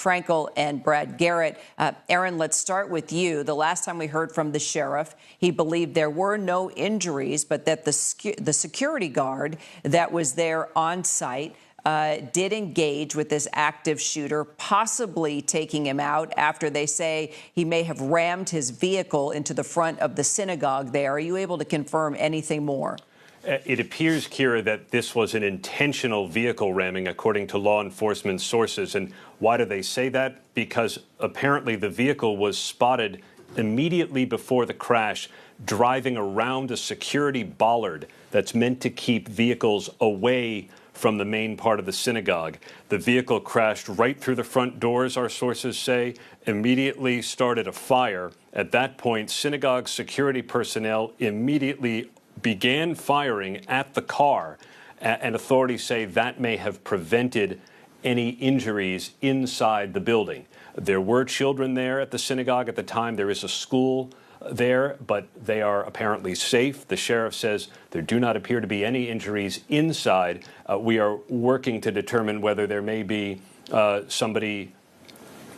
Frankel and Brad Garrett. Aaron, let's start with you. The last time we heard from the sheriff, he believed there were no injuries, but that the security guard that was there on site did engage with this active shooter, possibly taking him out after they say he may have rammed his vehicle into the front of the synagogue there. Are you able to confirm anything more? It appears, Kira, that this was an intentional vehicle ramming, according to law enforcement sources. And why do they say that? Because apparently the vehicle was spotted immediately before the crash driving around a security bollard that's meant to keep vehicles away from the main part of the synagogue. The vehicle crashed right through the front doors, our sources say, immediately started a fire. At that point, synagogue security personnel immediately began firing at the car, and authorities say that may have prevented any injuries inside the building. There were children there at the synagogue at the time. There is a school there, but they are apparently safe. The sheriff says there do not appear to be any injuries inside. We are working to determine whether there may be somebody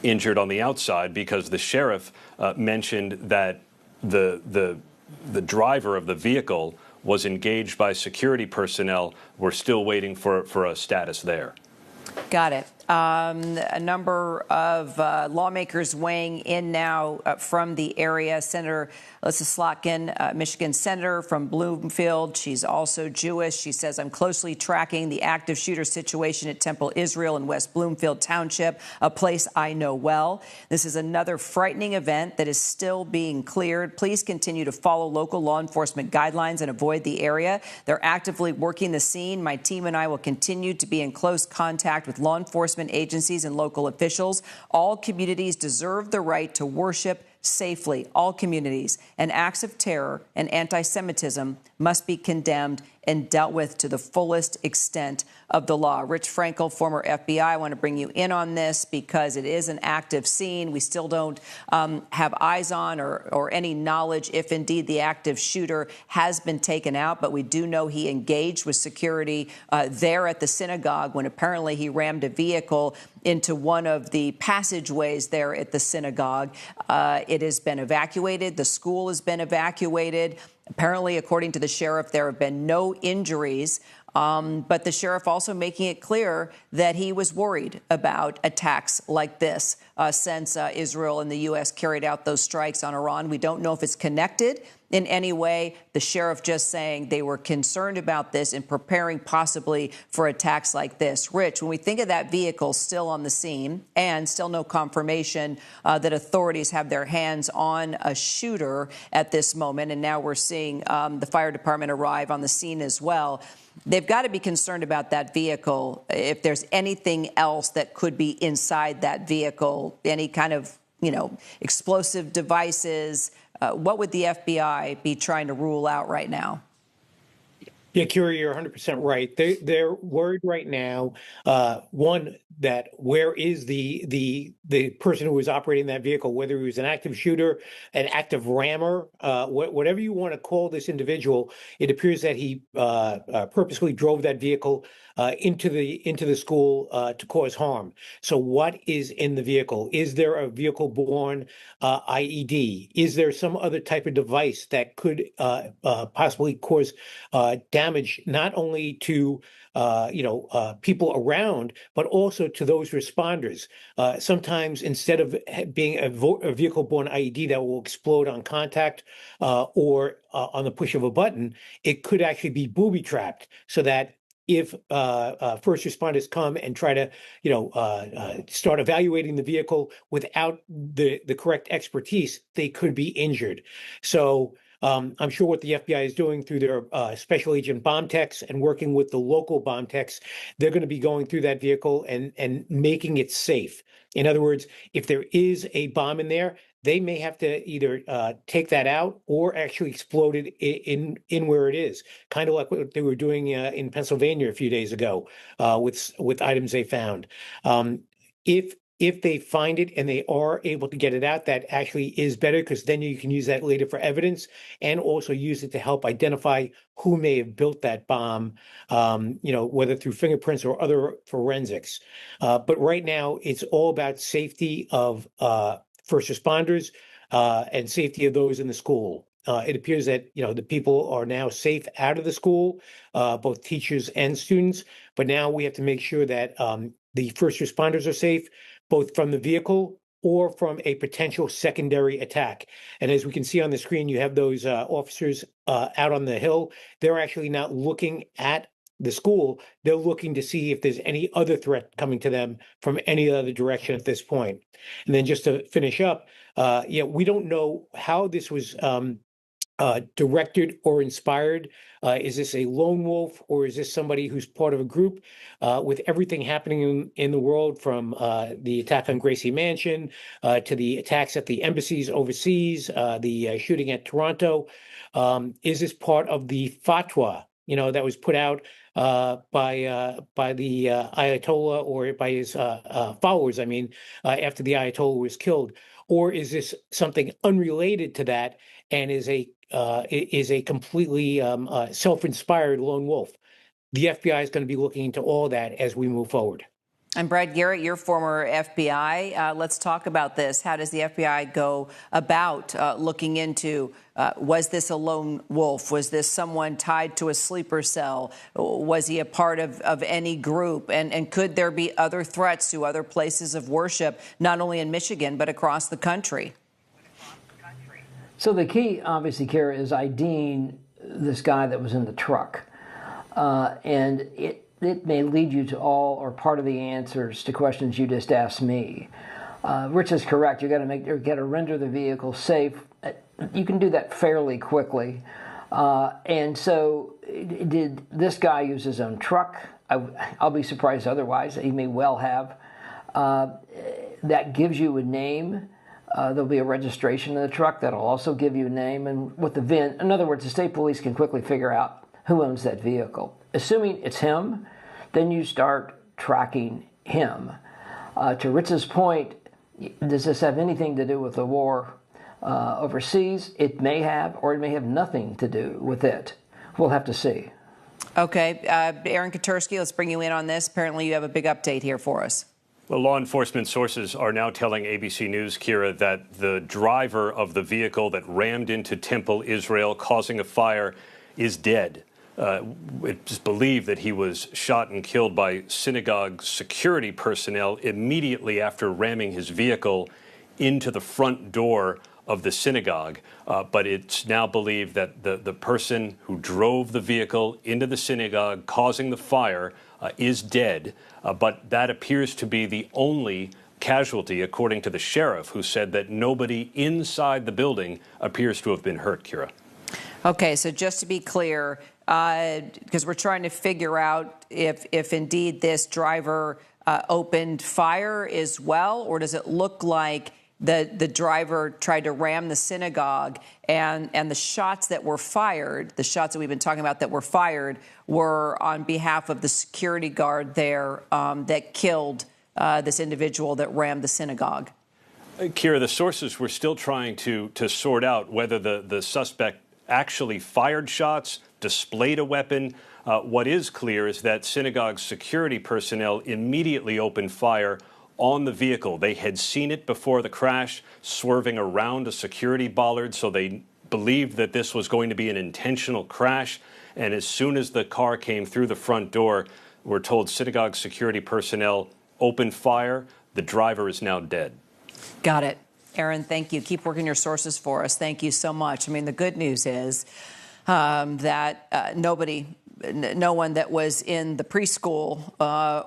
injured on the outside, because the sheriff mentioned that the driver of the vehicle was engaged by security personnel. We're still waiting for a status there. Got it. A number of lawmakers weighing in now from the area. Senator Linsey Davis, Michigan senator from Bloomfield. She's also Jewish. She says, I'm closely tracking the active shooter situation at Temple Israel in West Bloomfield Township, a place I know well. This is another frightening event that is still being cleared. Please continue to follow local law enforcement guidelines and avoid the area. They're actively working the scene. My team and I will continue to be in close contact with law enforcement agencies and local officials. All communities deserve the right to worship safely. All communities. And acts of terror and anti-Semitism must be condemned and dealt with to the fullest extent of the law. Rich Frankel, former FBI, I want to bring you in on this because it is an active scene. We still don't have eyes on or any knowledge if indeed the active shooter has been taken out, but we do know he engaged with security there at the synagogue when apparently he rammed a vehicle into one of the passageways there at the synagogue. It has been evacuated. The school has been evacuated. Apparently, according to the sheriff, there have been no injuries. But the sheriff also making it clear that he was worried about attacks like this since Israel and the U.S. carried out those strikes on Iran. We don't know if it's connected in any way. The sheriff just saying they were concerned about this and preparing possibly for attacks like this. Rich, when we think of that vehicle still on the scene and still no confirmation that authorities have their hands on a shooter at this moment, and now we're seeing the fire department arrive on the scene as well, they've got to be concerned about that vehicle. If there's anything else that could be inside that vehicle, any kind of, explosive devices, what would the FBI be trying to rule out right now? Yeah, Kira, you're 100% right. They're worried right now. One, that where is the person who was operating that vehicle, whether he was an active shooter, an active rammer, whatever you want to call this individual. It appears that he purposely drove that vehicle into the school to cause harm. So what is in the vehicle? Is there a vehicle-borne IED? Is there some other type of device that could possibly cause damage not only to people around, but also to those responders? Sometimes instead of being a vehicle-borne IED that will explode on contact or on the push of a button, it could actually be booby-trapped so that if first responders come and try to, start evaluating the vehicle without the correct expertise, they could be injured. So I'm sure what the FBI is doing through their special agent bomb techs and working with the local bomb techs, they're going to be going through that vehicle and making it safe. In other words, if there is a bomb in there, they may have to either take that out or actually explode it in where it is, kind of like what they were doing in Pennsylvania a few days ago with items they found. If If they find it and they are able to get it out, that actually is better, because then you can use that later for evidence and also use it to help identify who may have built that bomb, whether through fingerprints or other forensics. But right now, it's all about safety of first responders and safety of those in the school. It appears that the people are now safe out of the school, both teachers and students. But now we have to make sure that the first responders are safe, both from the vehicle or from a potential secondary attack. And as we can see on the screen, you have those officers out on the hill. They're actually not looking at the school. They're looking to see if there's any other threat coming to them from any other direction at this point. And then just to finish up, we don't know how this was directed or inspired. Is this a lone wolf, or is this somebody who's part of a group? With everything happening in the world, from the attack on Gracie Mansion to the attacks at the embassies overseas, the shooting at Toronto, is this part of the fatwa, that was put out by the Ayatollah, or by his followers, after the Ayatollah was killed? Or is this something unrelated to that and is a completely self-inspired lone wolf? The FBI is going to be looking into all that as we move forward. And Brad Garrett, you're former FBI. Let's talk about this. How does the FBI go about looking into, was this a lone wolf? Was this someone tied to a sleeper cell? Was he a part of any group? And could there be other threats to other places of worship, not only in Michigan, but across the country? So the key, obviously, Kara, is IDing this guy that was in the truck. And it may lead you to all or part of the answers to questions you just asked me. Rich is correct. You got to render the vehicle safe. You can do that fairly quickly. And so, did this guy use his own truck? I'll be surprised otherwise. He may well have. That gives you a name. There'll be a registration of the truck that'll also give you a name, and with the VIN. In other words, the state police can quickly figure out who owns that vehicle. Assuming it's him, then you start tracking him. To Rich's point, does this have anything to do with the war overseas? It may have, or it may have nothing to do with it. We'll have to see. Okay. Aaron Katersky, let's bring you in on this. Apparently you have a big update here for us. Well, law enforcement sources are now telling ABC News, Kira, that the driver of the vehicle that rammed into Temple, Israel, causing a fire, is dead. It's believed that he was shot and killed by synagogue security personnel immediately after ramming his vehicle into the front door of the synagogue. But it's now believed that the person who drove the vehicle into the synagogue, causing the fire, is dead. But that appears to be the only casualty, according to the sheriff, who said that nobody inside the building appears to have been hurt, Kira. Okay, so just to be clear, because we're trying to figure out if indeed this driver opened fire as well, or does it look like the driver tried to ram the synagogue, and the shots that were fired, the shots that we've been talking about that were fired, were on behalf of the security guard there that killed this individual that rammed the synagogue? Kira, the sources were still trying to sort out whether the suspect actually fired shots, displayed a weapon. What is clear is that synagogue security personnel immediately opened fire on the vehicle. They had seen it before the crash, swerving around a security bollard, so they believed that this was going to be an intentional crash. And as soon as the car came through the front door, we're told synagogue security personnel opened fire. The driver is now dead. Got it. Aaron, thank you. Keep working your sources for us. Thank you so much. I mean, the good news is that no one that was in the preschool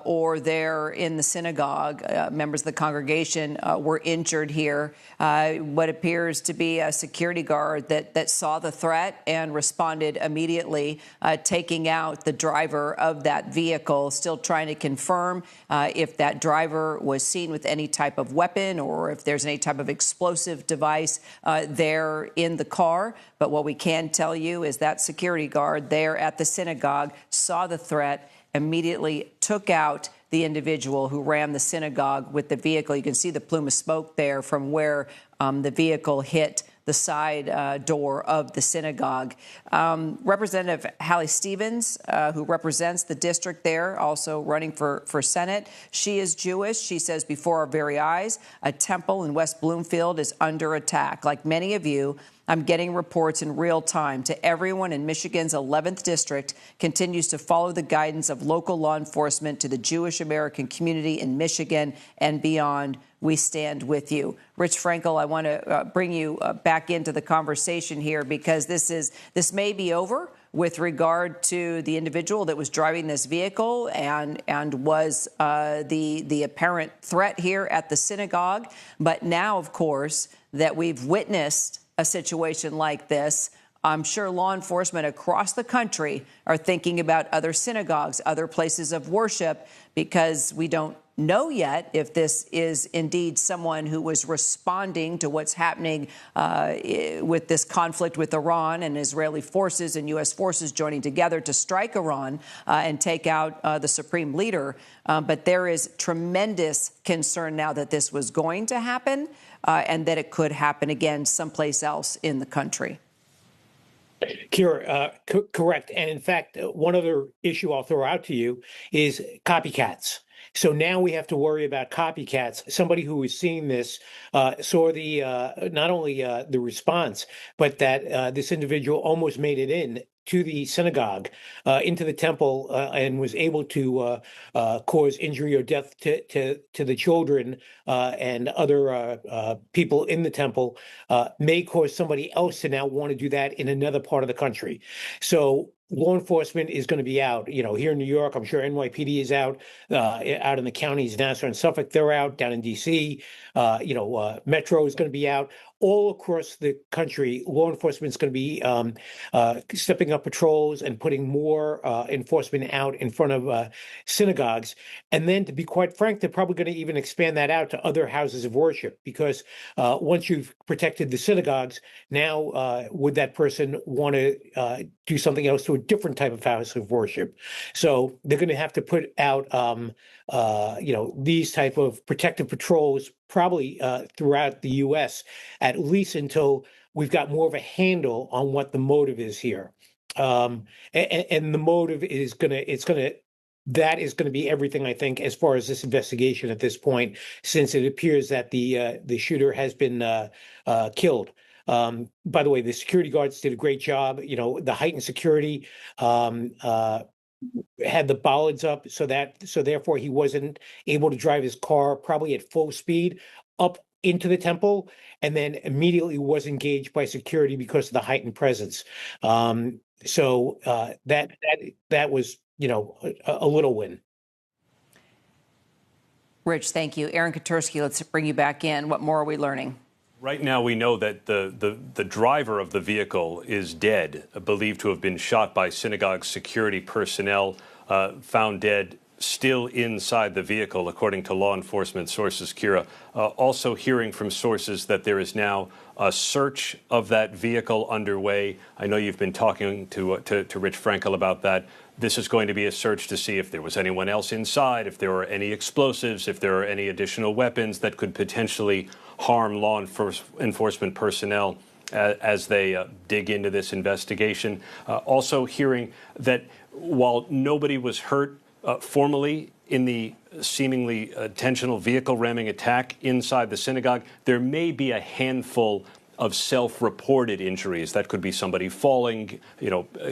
or there in the synagogue, members of the congregation, were injured here. What appears to be a security guard that saw the threat and responded immediately, taking out the driver of that vehicle. Still trying to confirm if that driver was seen with any type of weapon or if there's any type of explosive device there in the car. But what we can tell you is that security guard there at the synagogue saw the threat, immediately took out the individual who rammed the synagogue with the vehicle. You can see the plume of smoke there from where the vehicle hit the side door of the synagogue. Representative Hallie Stevens, who represents the district there, also running for Senate, she is Jewish. She says before our very eyes, a temple in West Bloomfield is under attack. Like many of you, I'm getting reports in real time. To everyone in Michigan's 11th district continues to follow the guidance of local law enforcement to the Jewish American community in Michigan and beyond. We stand with you. Rich Frankel, I want to bring you back into the conversation here because this may be over with regard to the individual that was driving this vehicle and was the apparent threat here at the synagogue. But now, of course, that we've witnessed a situation like this, I'm sure law enforcement across the country are thinking about other synagogues, other places of worship, because we don't know yet if this is indeed someone who was responding to what's happening with this conflict with Iran and Israeli forces and U.S. forces joining together to strike Iran and take out the supreme leader. But there is tremendous concern now that this was going to happen and that it could happen again someplace else in the country. Kira, correct. And in fact, one other issue I'll throw out to you is copycats. So now we have to worry about copycats. Somebody who was seeing this saw the not only the response, but that this individual almost made it in to the synagogue, into the temple, and was able to cause injury or death to the children and other people in the temple, may cause somebody else to now want to do that in another part of the country. So law enforcement is going to be out. Here in New York, I'm sure NYPD is out in the counties, Nassau and Suffolk, they're out. Down in DC, Metro is going to be out. All across the country, law enforcement is going to be stepping up patrols and putting more enforcement out in front of synagogues. And then, to be quite frank, they're probably going to even expand that out to other houses of worship, because once you've protected the synagogues, now would that person want to do something else to a different type of house of worship? So they're going to have to put out these type of protective patrols probably throughout the U.S., at least until we've got more of a handle on what the motive is here. And the motive is that is going to be everything, I think, as far as this investigation at this point, since it appears that the shooter has been killed. By the way, the security guards did a great job. The heightened security had the bollards up so therefore he wasn't able to drive his car probably at full speed up into the temple, and then immediately was engaged by security because of the heightened presence. So that was a little win. Rich, thank you. Aaron Katursky, let's bring you back in. What more are we learning? Right now, we know that the driver of the vehicle is dead, believed to have been shot by synagogue security personnel, found dead still inside the vehicle, according to law enforcement sources. Kira, also hearing from sources that there is now a search of that vehicle underway. I know you've been talking to Rich Frankel about that. This is going to be a search to see if there was anyone else inside, if there were any explosives, if there are any additional weapons that could potentially harm law enforcement personnel as they dig into this investigation. Also hearing that while nobody was hurt formally in the seemingly intentional vehicle ramming attack inside the synagogue, there may be a handful of self-reported injuries. That could be somebody falling,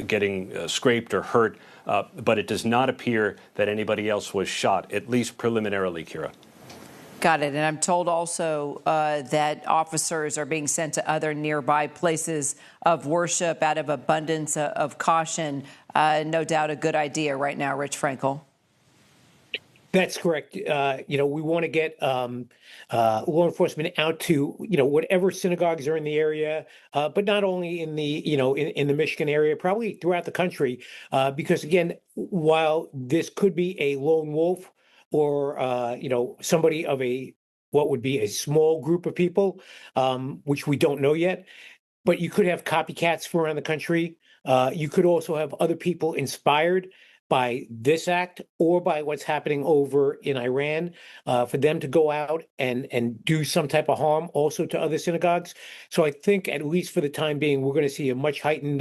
getting scraped or hurt, but it does not appear that anybody else was shot, at least preliminarily, Kira. Got it. And I'm told also that officers are being sent to other nearby places of worship out of abundance of caution. No doubt a good idea right now, Rich Frankel. That's correct. We want to get law enforcement out to whatever synagogues are in the area, but not only in the in the Michigan area, probably throughout the country, because again, while this could be a lone wolf or somebody of what would be a small group of people, which we don't know yet, but you could have copycats from around the country. You could also have other people inspired by this act or by what's happening over in Iran, for them to go out and do some type of harm also to other synagogues. So I think, at least for the time being, we're going to see a much heightened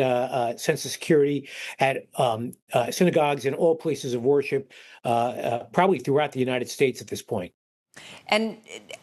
sense of security at synagogues and all places of worship, probably throughout the United States at this point. And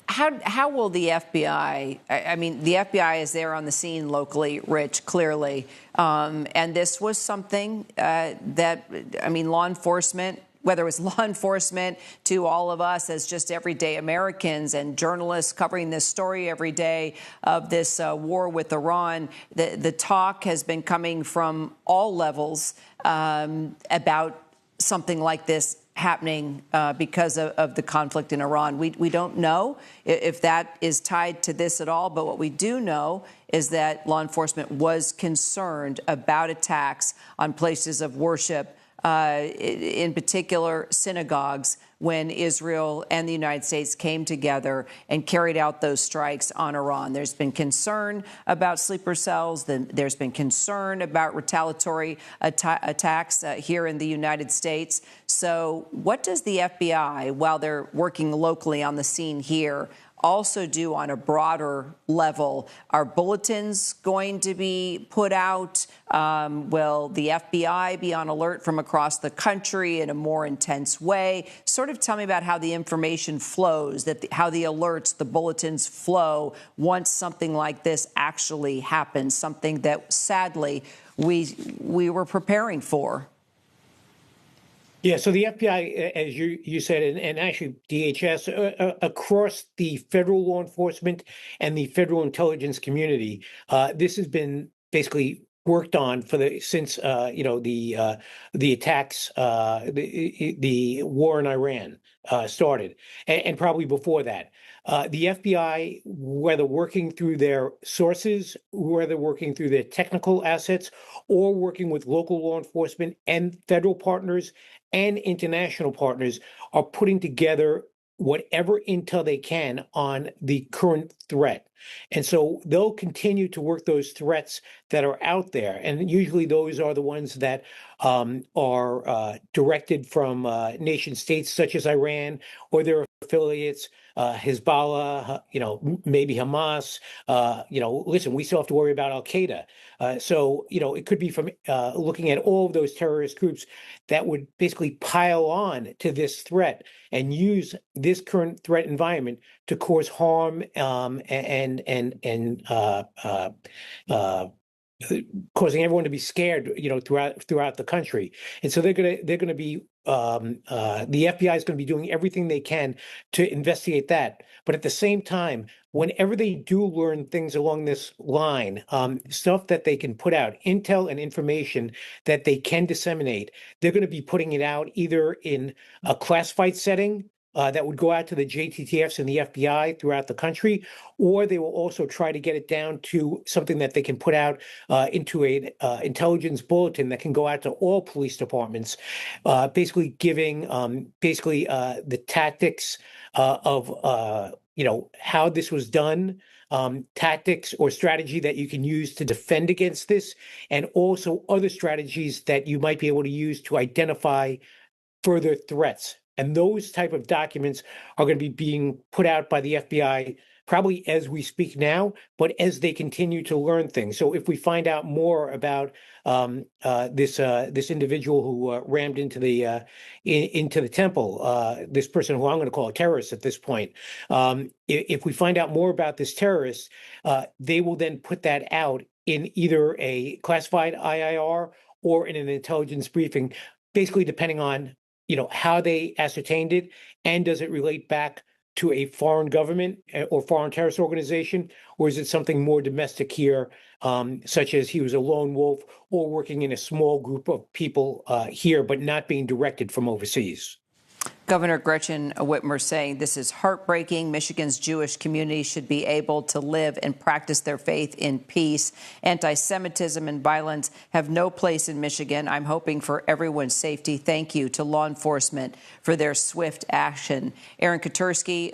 how will the FBI, I mean, the FBI is there on the scene locally, Rich, clearly. And this was something that, I mean, law enforcement, whether it was law enforcement to all of us as just everyday Americans and journalists covering this story every day of this war with Iran, the talk has been coming from all levels about something like this happening because of the conflict in Iran. We don't know if that is tied to this at all, but what we do know is that law enforcement was concerned about attacks on places of worship, in particular synagogues, when Israel and the United States came together and carried out those strikes on Iran. There's been concern about sleeper cells. There's been concern about retaliatory attacks here in the United States. So what does the FBI, while they're working locally on the scene here, also do on a broader level? Are bulletins going to be put out? Will the FBI be on alert from across the country in a more intense way? Sort of tell me about how the information flows, how the alerts, the bulletins flow once something like this actually happens, something that sadly we were preparing for. Yeah, so the FBI, as you said, and actually DHS, across the federal law enforcement and the federal intelligence community, this has been basically worked on since the attacks, the war in Iran started, and probably before that. The FBI, whether working through their sources, whether working through their technical assets, or working with local law enforcement and federal partners and international partners, are putting together whatever intel they can on the current threat. And so they'll continue to work those threats that are out there. And usually those are the ones that are directed from nation states such as Iran or their affiliates, Hezbollah, maybe Hamas. Listen, we still have to worry about Al-Qaeda. So it could be from looking at all of those terrorist groups that would basically pile on to this threat and use this current threat environment to cause harm and causing everyone to be scared, throughout the country. And so they're gonna be the FBI is going to be doing everything they can to investigate that. But at the same time, whenever they do learn things along this line, stuff that they can put out, intel and information that they can disseminate, they're going to be putting it out either in a classified setting that would go out to the JTTFs and the FBI throughout the country, or they will also try to get it down to something that they can put out into an intelligence bulletin that can go out to all police departments, basically giving the tactics of how this was done, tactics or strategy that you can use to defend against this, and also other strategies that you might be able to use to identify further threats. And those type of documents are going to be being put out by the FBI probably as we speak now, but as they continue to learn things. So if we find out more about this individual who rammed into the temple, this person who I'm going to call a terrorist at this point, if we find out more about this terrorist, they will then put that out in either a classified IIR or in an intelligence briefing, basically depending on how they ascertained it, and does it relate back to a foreign government or foreign terrorist organization, or is it something more domestic here, such as he was a lone wolf or working in a small group of people here, but not being directed from overseas? Governor Gretchen Whitmer saying this is heartbreaking. Michigan's Jewish community should be able to live and practice their faith in peace. Anti-Semitism and violence have no place in Michigan. I'm hoping for everyone's safety. Thank you to law enforcement for their swift action. Aaron Katursky,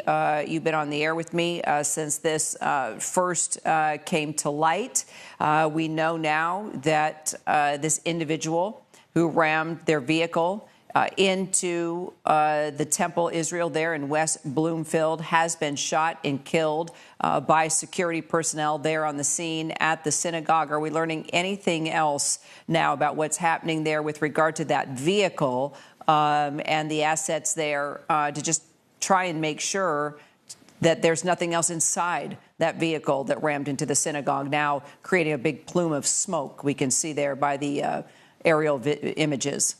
you've been on the air with me since this first came to light. We know now that this individual who rammed their vehicle into the Temple Israel there in West Bloomfield has been shot and killed by security personnel there on the scene at the synagogue. Are we learning anything else now about what's happening there with regard to that vehicle and the assets there to just try and make sure that there's nothing else inside that vehicle that rammed into the synagogue, now creating a big plume of smoke we can see there by the aerial images?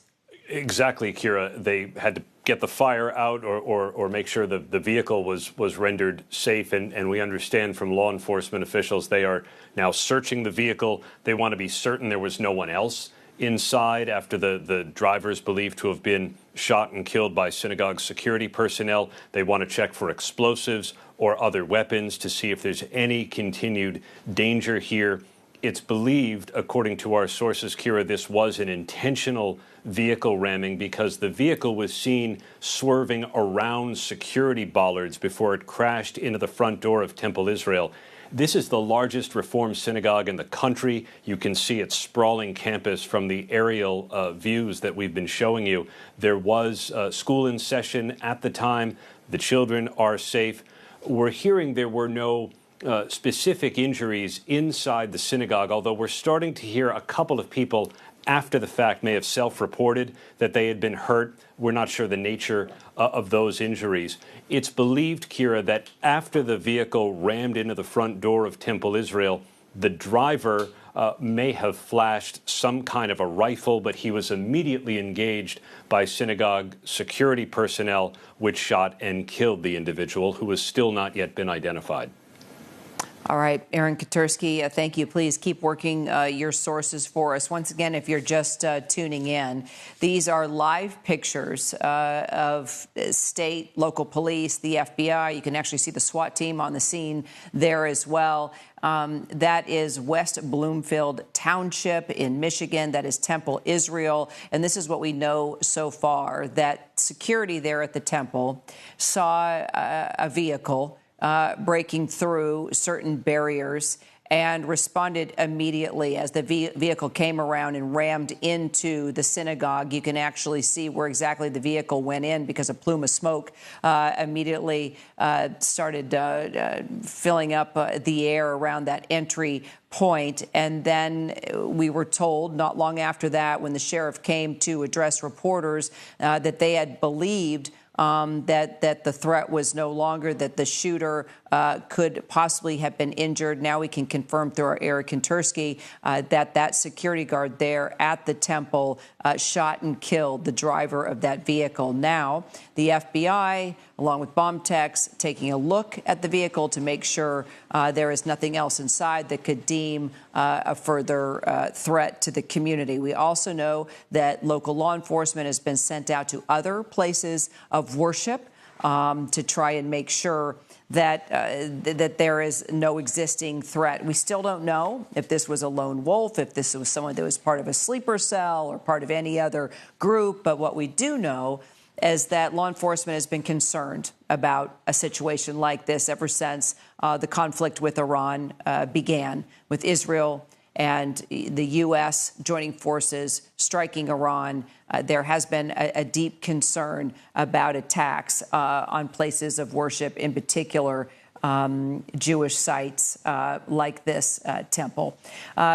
Exactly, Kira. They had to get the fire out or make sure the vehicle was rendered safe. And we understand from law enforcement officials they are now searching the vehicle. They want to be certain there was no one else inside after the driver's believed to have been shot and killed by synagogue security personnel. They want to check for explosives or other weapons to see if there's any continued danger here. It's believed, according to our sources, Kira, this was an intentional vehicle ramming because the vehicle was seen swerving around security bollards before it crashed into the front door of Temple Israel. This is the largest Reform synagogue in the country. You can see its sprawling campus from the aerial views that we've been showing you. There was school in session at the time. The children are safe. We're hearing there were no specific injuries inside the synagogue, although we're starting to hear a couple of people after the fact may have self-reported that they had been hurt. We're not sure the nature of those injuries. It's believed, Kira, that after the vehicle rammed into the front door of Temple Israel, the driver may have flashed some kind of a rifle, but he was immediately engaged by synagogue security personnel, which shot and killed the individual, who has still not yet been identified. All right, Aaron Katursky, thank you. Please keep working your sources for us. Once again, if you're just tuning in, these are live pictures of state, local police, the FBI. You can actually see the SWAT team on the scene there as well. That is West Bloomfield Township in Michigan. That is Temple Israel. And this is what we know so far, that security there at the temple saw a vehicle breaking through certain barriers and responded immediately as the vehicle came around and rammed into the synagogue. You can actually see where exactly the vehicle went in because a plume of smoke immediately started filling up the air around that entry point. And then we were told not long after that, when the sheriff came to address reporters, that they had believed that the threat was no longer, that the shooter could possibly have been injured. Now we can confirm through our Eric Katursky that security guard there at the temple shot and killed the driver of that vehicle. Now the FBI, along with bomb techs, taking a look at the vehicle to make sure there is nothing else inside that could deem a further threat to the community. We also know that local law enforcement has been sent out to other places of worship to try and make sure that that there is no existing threat. We still don't know if this was a lone wolf, if this was someone that was part of a sleeper cell or part of any other group. But what we do know is that law enforcement has been concerned about a situation like this ever since the conflict with Iran began, with Israel and the U.S. joining forces, striking Iran. There has been a deep concern about attacks on places of worship, in particular Jewish sites like this temple.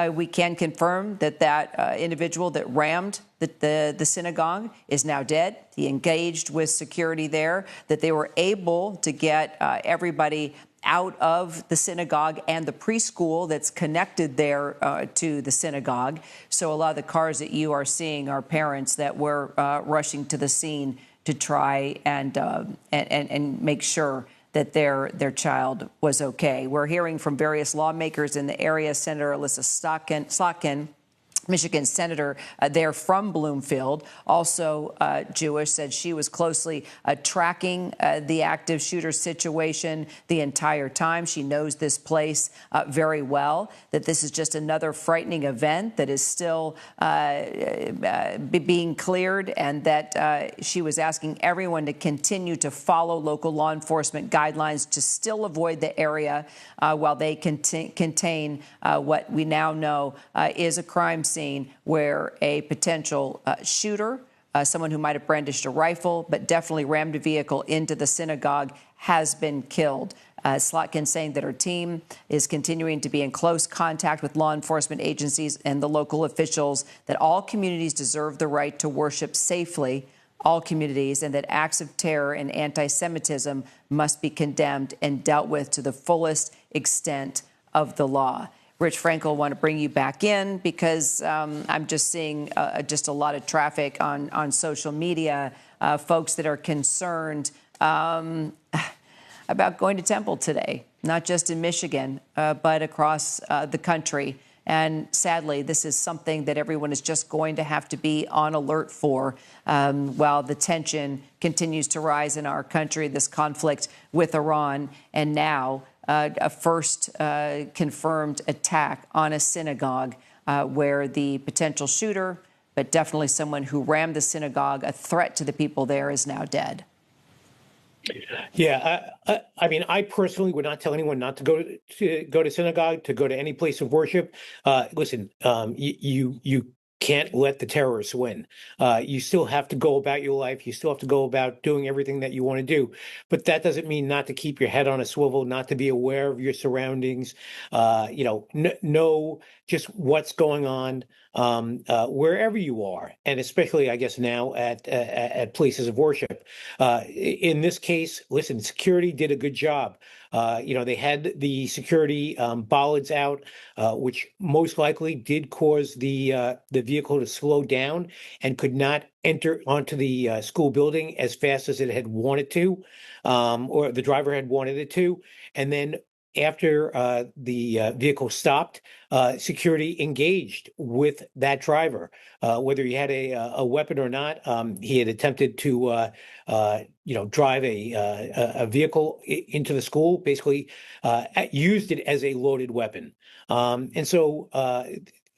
We can confirm that individual that rammed the synagogue is now dead. He engaged with security there, that they were able to get everybody out of the synagogue and the preschool that's connected there to the synagogue. So a lot of the cars that you are seeing are parents that were rushing to the scene to try and make sure that their child was okay. We're hearing from various lawmakers in the area. Senator Alyssa Slotkin, Michigan senator there from Bloomfield, also Jewish, said she was closely tracking the active shooter situation the entire time. She knows this place very well, that this is just another frightening event that is still being cleared, and that she was asking everyone to continue to follow local law enforcement guidelines to still avoid the area while they contain what we now know is a crime scene scene where a potential shooter, someone who might have brandished a rifle, but definitely rammed a vehicle into the synagogue, has been killed. Slotkin saying that her team is continuing to be in close contact with law enforcement agencies and the local officials, that all communities deserve the right to worship safely, all communities, and that acts of terror and anti-Semitism must be condemned and dealt with to the fullest extent of the law. Rich Frankel, want to bring you back in because I'm just seeing just a lot of traffic on social media, folks that are concerned about going to temple today, not just in Michigan, but across the country. And sadly, this is something that everyone is just going to have to be on alert for while the tension continues to rise in our country, this conflict with Iran, and now a first confirmed attack on a synagogue where the potential shooter, but definitely someone who rammed the synagogue, a threat to the people there, is now dead. Yeah, I mean, I personally would not tell anyone not to go to synagogue, to go to any place of worship. Listen, you can't let the terrorists win. You still have to go about your life. You still have to go about doing everything that you want to do. But that doesn't mean not to keep your head on a swivel, not to be aware of your surroundings. Know just what's going on wherever you are, and especially, I guess, now at places of worship. In this case, listen, security did a good job. They had the security bollards out, which most likely did cause the vehicle to slow down and could not enter onto the school building as fast as it had wanted to, or the driver had wanted it to. And then after the vehicle stopped, security engaged with that driver, whether he had a weapon or not. He had attempted to, drive a vehicle into the school, basically used it as a loaded weapon. And so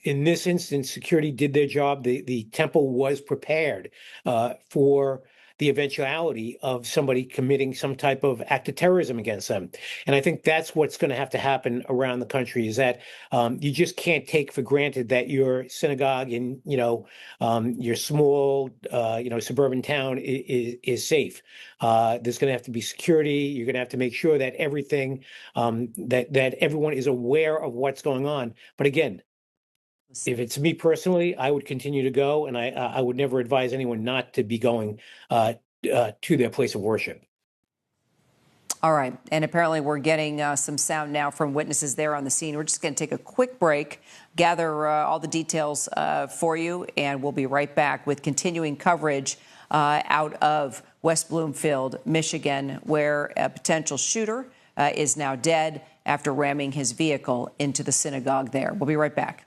in this instance, security did their job. The temple was prepared for the eventuality of somebody committing some type of act of terrorism against them. And I think that's what's going to have to happen around the country, is that you just can't take for granted that your synagogue in, your small, suburban town is safe. There's going to have to be security. You're going to have to make sure that everything, that everyone is aware of what's going on. But again, if it's me personally, I would continue to go, and I would never advise anyone not to be going to their place of worship. All right. And apparently we're getting some sound now from witnesses there on the scene. We're just going to take a quick break, gather all the details for you, and we'll be right back with continuing coverage out of West Bloomfield, Michigan, where a potential shooter is now dead after ramming his vehicle into the synagogue there. We'll be right back.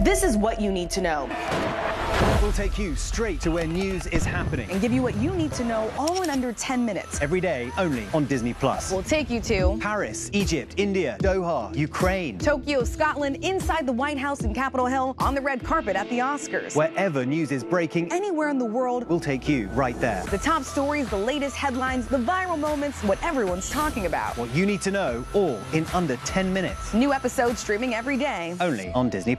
This is what you need to know. We'll take you straight to where news is happening And give you what you need to know all in under 10 minutes. every day, only on Disney+. We'll take you to Paris, Egypt, India, Doha, Ukraine. Tokyo, Scotland, inside the White House and Capitol Hill, on the red carpet at the Oscars. Wherever news is breaking, Anywhere in the world, we'll take you right there. the top stories, the latest headlines, the viral moments, what everyone's talking about. What you need to know, all in under 10 minutes, New episodes streaming every day. only on Disney+.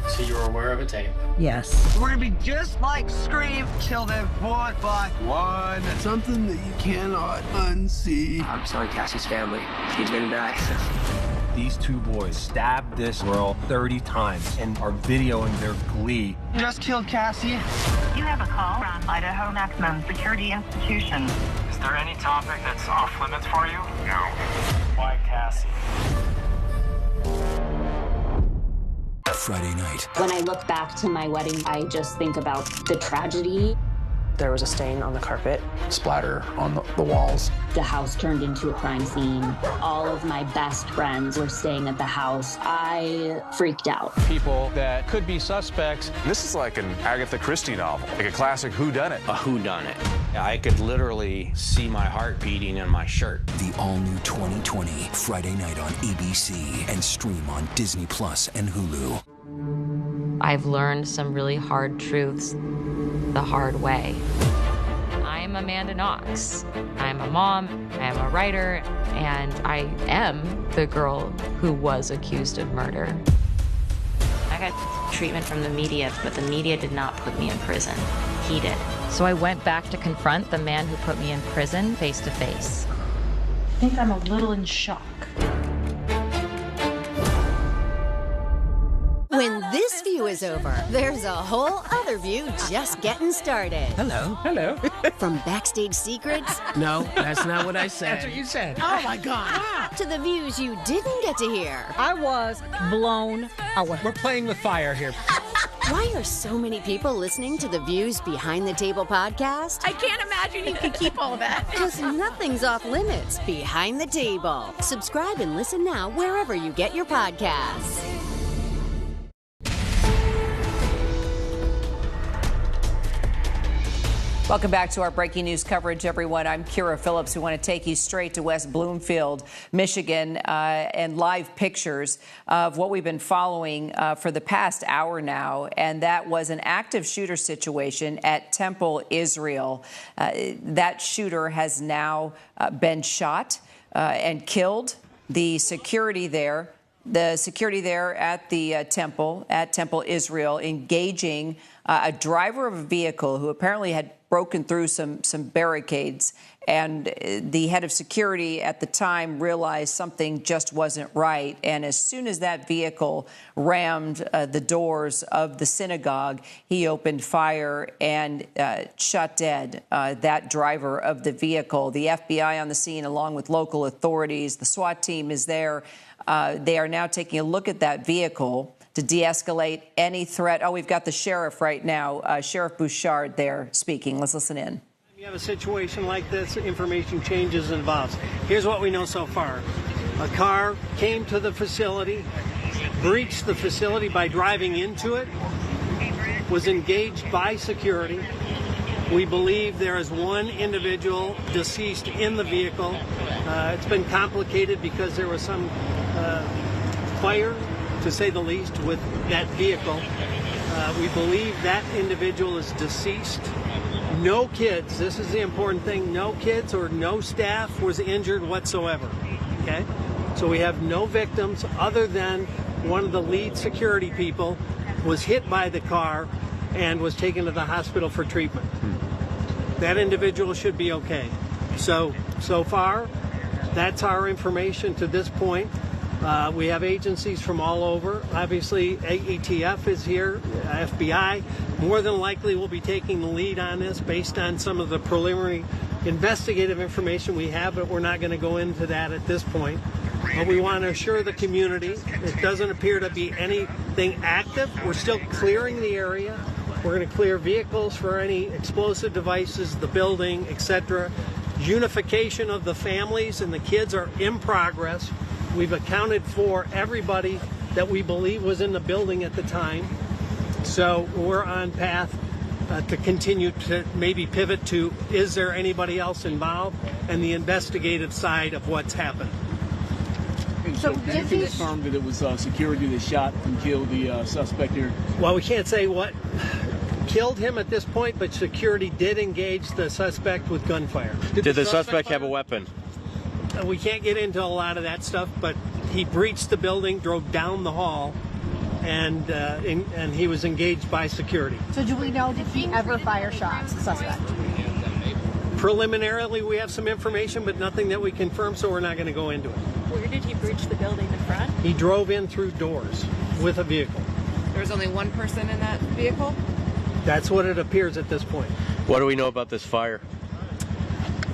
So you're aware of a tape? Yes. We're gonna be just like Scream. Kill them one by one. Something that you cannot unsee. I'm sorry, Cassie's family. He's gonna die. These two boys stabbed this girl 30 times and are videoing their glee. Just killed Cassie. You have a call from Idaho Maximum Security Institution. Is there any topic that's off limits for you? No. Why Cassie? Friday night. When I look back to my wedding, I just think about the tragedy. There was a stain on the carpet. Splatter on the walls. The house turned into a crime scene. All of my best friends were staying at the house. I freaked out. People that could be suspects. This is like an Agatha Christie novel, like a classic whodunit. A whodunit. I could literally see my heart beating in my shirt. The all-new 2020 Friday night on ABC and stream on Disney Plus and Hulu. I've learned some really hard truths the hard way. I'm am Amanda Knox. I'm a mom, I am a writer, and I am the girl who was accused of murder. I got treatment from the media, but the media did not put me in prison. He did. So I went back to confront the man who put me in prison face to face. I think I'm a little in shock. When this view is over, there's a whole other view just getting started. Hello. Hello. From backstage secrets. No, that's not what I said. That's what you said. Oh my God. To the views you didn't get to hear. I was blown away. We're playing with fire here. Why are so many people listening to the Views Behind the Table podcast? I can't imagine you can keep all that. Because nothing's off limits behind the table. Subscribe and listen now wherever you get your podcasts. Welcome back to our breaking news coverage, everyone. I'm Kira Phillips. We want to take you straight to West Bloomfield, Michigan, and live pictures of what we've been following for the past hour now, and that was an active shooter situation at Temple, Israel. That shooter has now been shot and killed. The security there at the Temple, Israel, engaging a driver of a vehicle who apparently had broken through some barricades, and the head of security at the time realized something just wasn't right. And as soon as that vehicle rammed the doors of the synagogue, he opened fire and shot dead that driver of the vehicle. The FBI on the scene, along with local authorities, the SWAT team is there. They are now taking a look at that vehicle to de-escalate any threat. Oh, we've got the sheriff right now, Sheriff Bouchard there speaking. Let's listen in. You have a situation like this, information changes and evolves. Here's what we know so far. A car came to the facility, breached the facility by driving into it, was engaged by security. We believe there is one individual deceased in the vehicle. It's been complicated because there was some fire, to say the least, with that vehicle. We believe that individual is deceased. No kids, this is the important thing, no kids or no staff was injured whatsoever, okay? So we have no victims other than one of the lead security people was hit by the car and was taken to the hospital for treatment. That individual should be okay. So far, that's our information to this point. We have agencies from all over. Obviously, ATF is here, FBI. More than likely will be taking the lead on this based on some of the preliminary investigative information we have, but we're not going to go into that at this point. But we want to assure the community it doesn't appear to be anything active. We're still clearing the area. We're going to clear vehicles for any explosive devices, the building, etc. Unification of the families and the kids are in progress. We've accounted for everybody that we believe was in the building at the time. So we're on path to continue to maybe pivot to, is there anybody else involved, and the investigative side of what's happened. So did you confirm that it was security that shot and killed the suspect here? Well, we can't say what killed him at this point, but security did engage the suspect with gunfire. Did the suspect have a weapon? We can't get into a lot of that stuff, but he breached the building, drove down the hall, and he was engaged by security. So do we know, did he ever fire shots, the suspect? Preliminarily, we have some information, but nothing that we confirm, so we're not going to go into it. Where did he breach the building, the front? He drove in through doors with a vehicle. There was only one person in that vehicle? That's what it appears at this point. What do we know about this fire?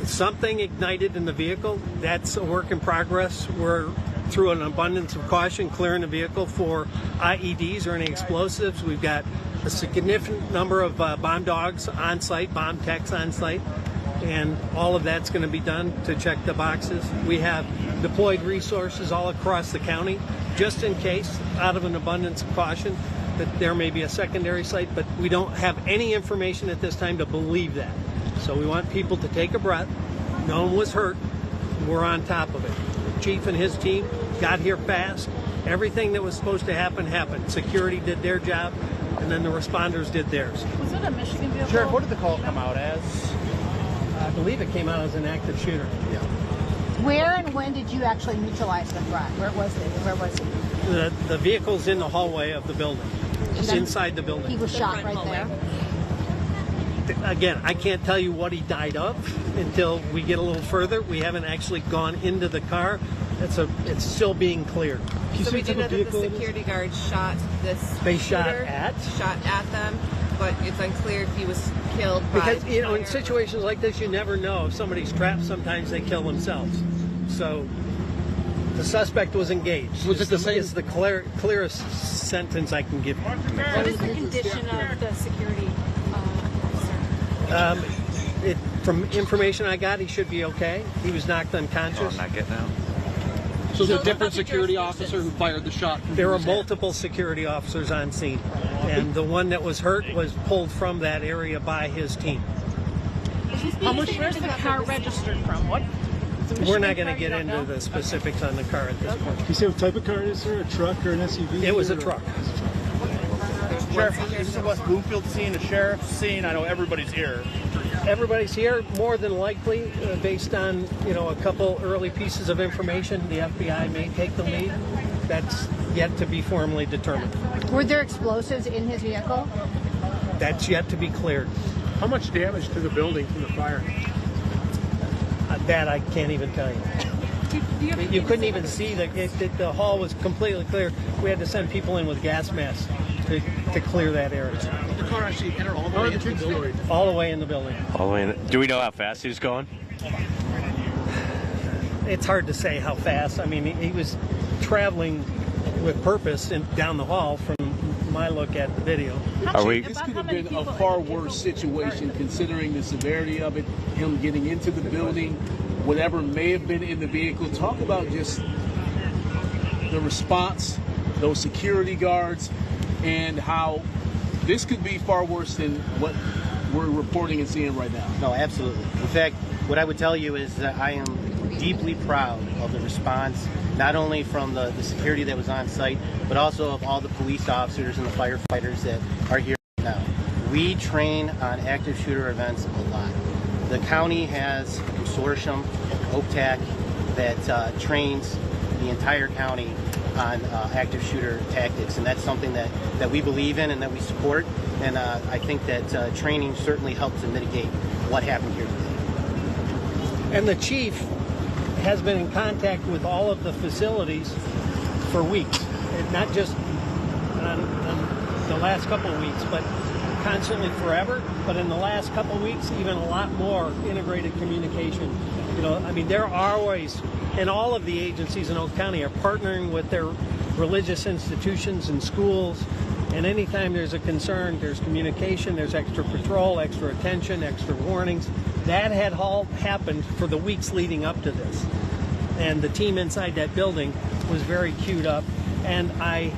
Something ignited in the vehicle. That's a work in progress. We're, through an abundance of caution, clearing the vehicle for IEDs or any explosives. We've got a significant number of bomb dogs on site, bomb techs on site, and all of that's going to be done to check the boxes. We have deployed resources all across the county, just in case, out of an abundance of caution, that there may be a secondary site, but we don't have any information at this time to believe that. So we want people to take a breath. No one was hurt. We're on top of it. The chief and his team got here fast. Everything that was supposed to happen happened. Security did their job, and then the responders did theirs. Was it a Michigan vehicle? Sheriff, what did the call come out as? believe it came out as an active shooter. Yeah. Where and when did you actually neutralize the threat? Where was it? Where was he? The vehicle's in the hallway of the building. It's inside the building. He was shot right there. Again, I can't tell you what he died of until we get a little further. We haven't actually gone into the car. It's still being cleared. So we do know that the security guard shot this They shooter, shot at them, but it's unclear if he was killed because by in situations like this, you never know. If somebody's trapped, sometimes they kill themselves. So the suspect was engaged. Was it the same? It's the clearest sentence I can give you. What is the condition of the security officer? From information I got, he should be okay. He was knocked unconscious. Not getting out. So there's a different security officer who fired the shot. There were multiple security officers on scene, and the one that was hurt was pulled from that area by his team. Where's the car registered from? What? We're not going to get into the specifics on the car at this point. Can you say what type of car it is, sir? A truck or an SUV? It was a truck. Sheriff, this is a West Bloomfield scene, a sheriff's scene. I know everybody's here. Everybody's here, more than likely, based on a couple early pieces of information. The FBI may take the lead. That's yet to be formally determined. Were there explosives in his vehicle? That's yet to be cleared. How much damage to the building from the fire? That I can't even tell you. You couldn't even see the hall was completely clear. We had to send people in with gas masks to clear that area. The car actually entered all the way into the building. All the way in the building. All the way in. Do we know how fast he was going? It's hard to say how fast. I mean, he was traveling with purpose down the hall from my look at the video. This could have been a far worse situation considering the severity of it, him getting into the building, whatever may have been in the vehicle. Talk about just the response, those security guards, and how this could be far worse than what we're reporting and seeing right now. No, absolutely. In fact, what I would tell you is that I am deeply proud of the response, not only from the security that was on site, but also of all the police officers and the firefighters that are here right now. We train on active shooter events a lot. The county has a consortium, OPTAC, that trains the entire county on active shooter tactics, and that's something that we believe in and that we support, and I think that training certainly helps to mitigate what happened here today. And the chief has been in contact with all of the facilities for weeks, and not just on the last couple of weeks, but constantly forever. But in the last couple of weeks, even a lot more integrated communication. I mean, there are always, and all of the agencies in Oak County are partnering with their religious institutions and schools. And anytime there's a concern, there's communication, there's extra patrol, extra attention, extra warnings. That had all happened for the weeks leading up to this. And the team inside that building was very queued up. And I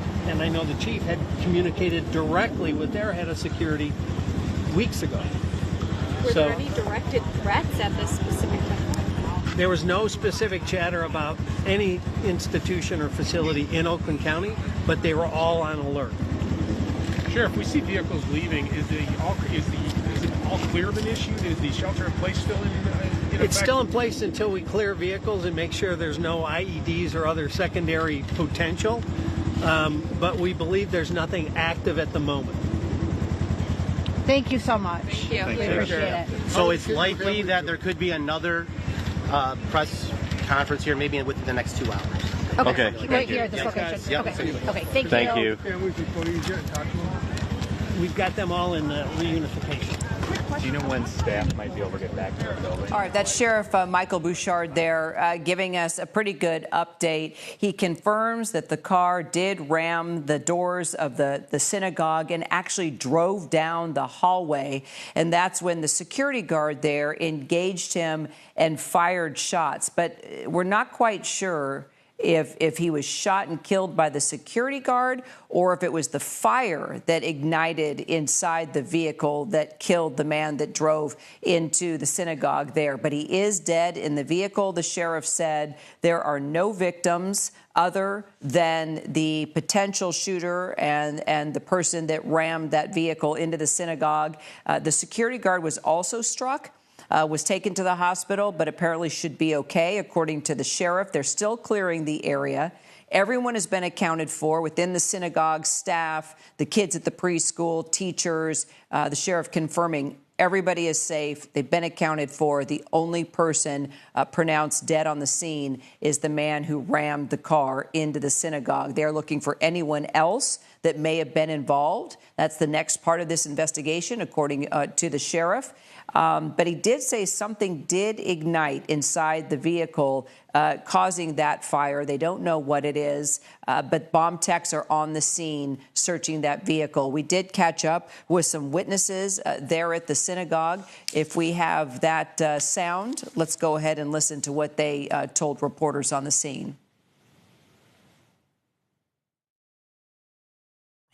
know the chief had communicated directly with their head of security weeks ago. Were there any directed threats at this specific time? There was no specific chatter about any institution or facility in Oakland County, but they were all on alert. Sheriff, we see vehicles leaving. Is it all clear of an issue? Is the shelter in place still in effect? It's still in place until we clear vehicles and make sure there's no IEDs or other secondary potential. But we believe there's nothing active at the moment. Thank you so much. Thank you. We appreciate it. So it's likely that there could be another press conference here, maybe within the next 2 hours. Okay. Right here at this location. Yep. Okay. Thank you. Thank you. We've got them all in reunification. Do you know when staff might be able to get back to the building? All right, that's Sheriff Michael Bouchard there giving us a pretty good update. He confirms that the car did ram the doors of the synagogue and actually drove down the hallway. And that's when the security guard there engaged him and fired shots. But we're not quite sure if he was shot and killed by the security guard or if it was the fire that ignited inside the vehicle that killed the man that drove into the synagogue there. But he is dead in the vehicle. The sheriff said there are no victims other than the potential shooter and the person that rammed that vehicle into the synagogue. The security guard was also struck. was taken to the hospital, but apparently should be okay, according to the sheriff. They're still clearing the area. Everyone has been accounted for within the synagogue, staff, the kids at the preschool, teachers, the sheriff confirming everybody is safe. They've been accounted for. The only person pronounced dead on the scene is the man who rammed the car into the synagogue. They're looking for anyone else that may have been involved. That's the next part of this investigation, according to the sheriff. But he did say something did ignite inside the vehicle, causing that fire. They don't know what it is, but bomb techs are on the scene searching that vehicle. We did catch up with some witnesses there at the synagogue. If we have that sound, let's go ahead and listen to what they told reporters on the scene.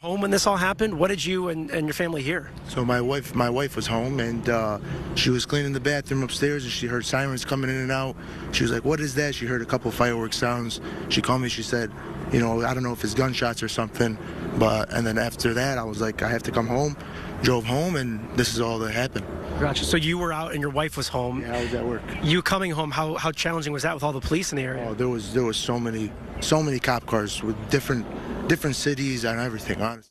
Home when this all happened? What did you and your family hear? So my wife was home, and she was cleaning the bathroom upstairs, and she heard sirens coming in and out. She was like, "What is that?" She heard a couple fireworks sounds. She called me. She said, "You know, I don't know if it's gunshots or something." And then after that, I was like, I have to come home. Drove home, and this is all that happened. Gotcha. So you were out, and your wife was home. Yeah, I was at work. You coming home? How challenging was that with all the police in the area? Oh, there was so many cop cars with different cities and everything, honestly.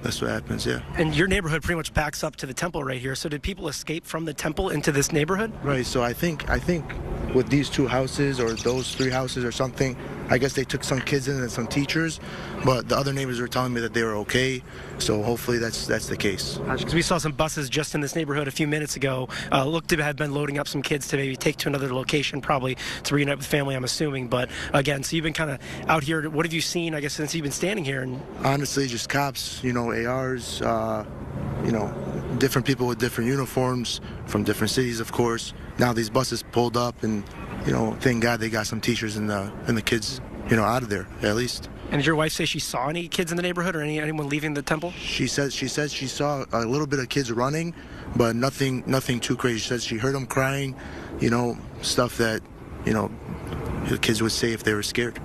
That's what happens, yeah. And your neighborhood pretty much backs up to the temple right here. So did people escape from the temple into this neighborhood? Right, so I think with these two houses or those three houses or something, I guess they took some kids in and some teachers, but the other neighbors were telling me that they were okay, so hopefully that's the case. Because we saw some buses just in this neighborhood a few minutes ago, looked to have been loading up some kids to maybe take to another location, probably to reunite with family, I'm assuming. But again, so you've been kind of out here. What have you seen, I guess, since you've been standing here? And honestly, just cops, ARs, different people with different uniforms from different cities, of course. Now these buses pulled up, and thank God they got some teachers and the kids, out of there at least. And did your wife say she saw any kids in the neighborhood or anyone leaving the temple? She said she saw a little bit of kids running, but nothing too crazy. She said she heard them crying, stuff that the kids would say if they were scared.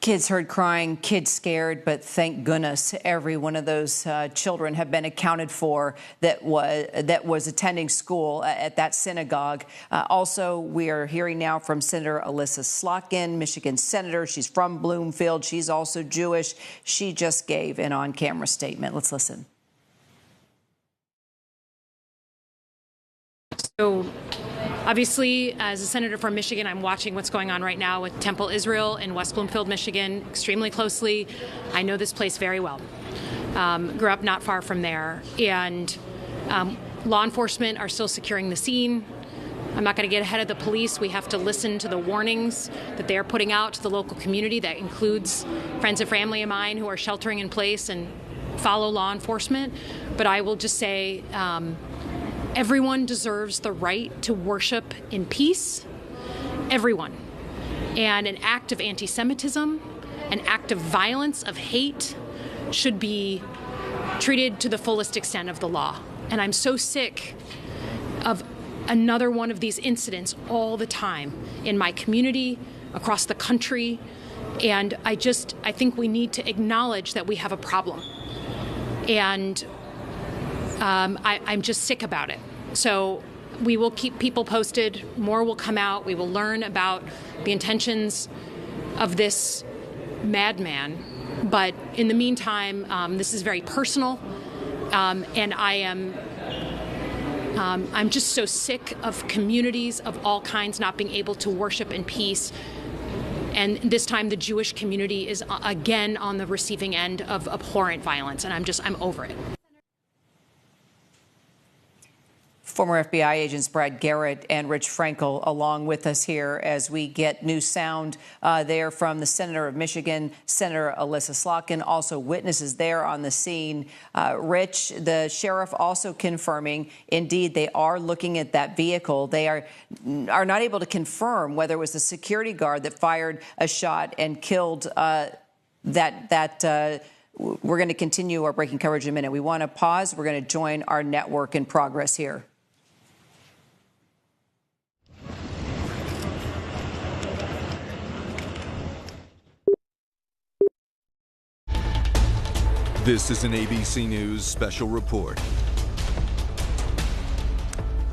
Kids heard crying, kids scared, but thank goodness every one of those children have been accounted for that was attending school at that synagogue. Also, we are hearing now from Senator Alyssa Slotkin, Michigan senator. She's from Bloomfield. She's also Jewish. She just gave an on-camera statement. Let's listen. So, obviously, as a senator from Michigan, I'm watching what's going on right now with Temple Israel in West Bloomfield, Michigan, extremely closely. I know this place very well. Grew up not far from there. And law enforcement are still securing the scene. I'm not going to get ahead of the police. We have to listen to the warnings that they're putting out to the local community. That includes friends and family of mine who are sheltering in place and follow law enforcement. But I will just say, everyone deserves the right to worship in peace. Everyone. And an act of anti-Semitism, an act of violence, of hate, should be treated to the fullest extent of the law. And I'm so sick of another one of these incidents all the time in my community, across the country. And I think we need to acknowledge that we have a problem. And I'm just sick about it. So we will keep people posted. More will come out. We will learn about the intentions of this madman. But in the meantime, this is very personal. And I'm just so sick of communities of all kinds not being able to worship in peace. And this time the Jewish community is again on the receiving end of abhorrent violence. And I'm over it. Former FBI agents Brad Garrett and Rich Frankel along with us here as we get new sound there from the senator of Michigan, Senator Alyssa Slotkin, also witnesses there on the scene. Rich, the sheriff also confirming, indeed, they are looking at that vehicle. They are not able to confirm whether it was the security guard that fired a shot and killed we're going to continue our breaking coverage in a minute. We want to pause. We're going to join our network in progress here. This is an ABC News special report.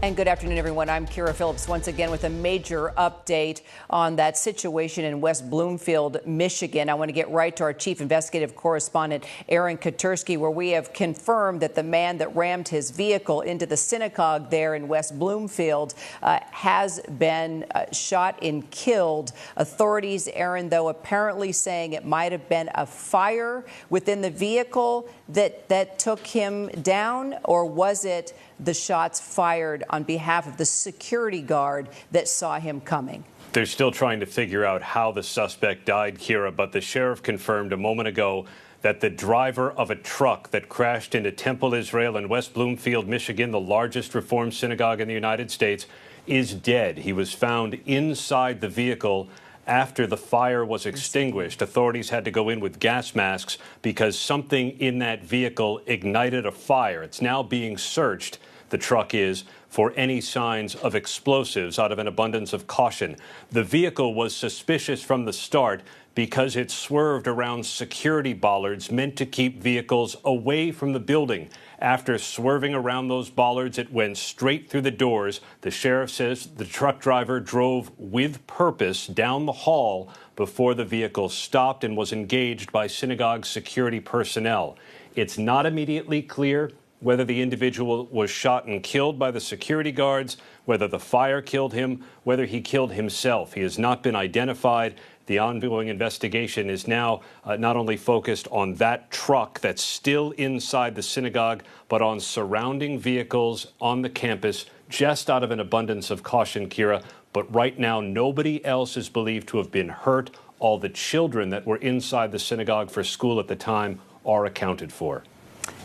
And good afternoon, everyone. I'm Kira Phillips once again with a major update on that situation in West Bloomfield, Michigan. I want to get right to our chief investigative correspondent, Aaron Katursky, where we have confirmed that the man that rammed his vehicle into the synagogue there in West Bloomfield has been shot and killed. Authorities, Aaron, though, apparently saying it might have been a fire within the vehicle that took him down, or was it the shots fired on behalf of the security guard that saw him coming? They're still trying to figure out how the suspect died, Kira, but the sheriff confirmed a moment ago that the driver of a truck that crashed into Temple Israel in West Bloomfield, Michigan, the largest Reform synagogue in the United States, is dead. He was found inside the vehicle after the fire was extinguished. Authorities had to go in with gas masks because something in that vehicle ignited a fire. It's now being searched, the truck is, for any signs of explosives out of an abundance of caution. The vehicle was suspicious from the start because it swerved around security bollards meant to keep vehicles away from the building. After swerving around those bollards, it went straight through the doors. The sheriff says the truck driver drove with purpose down the hall before the vehicle stopped and was engaged by synagogue security personnel. It's not immediately clear whether the individual was shot and killed by the security guards, whether the fire killed him, whether he killed himself. He has not been identified. The ongoing investigation is now not only focused on that truck that's still inside the synagogue, but on surrounding vehicles on the campus, just out of an abundance of caution, Kira. But right now, nobody else is believed to have been hurt. All the children that were inside the synagogue for school at the time are accounted for.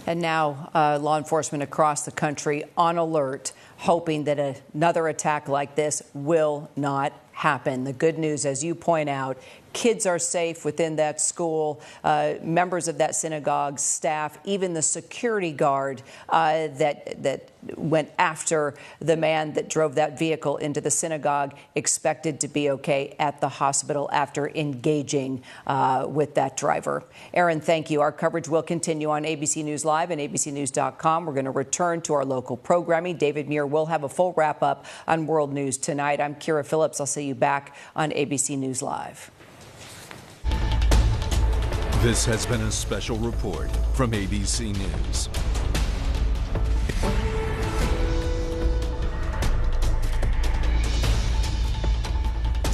And now law enforcement across the country on alert, hoping that another attack like this will not happen. The good news, as you point out, kids are safe within that school, members of that synagogue, staff, even the security guard that went after the man that drove that vehicle into the synagogue, expected to be okay at the hospital after engaging with that driver. Aaron, thank you. Our coverage will continue on ABC News Live and abcnews.com. We're going to return to our local programming. David Muir will have a full wrap-up on world news tonight. I'm Kira Phillips. I'll see you back on ABC News Live. This has been a special report from ABC News.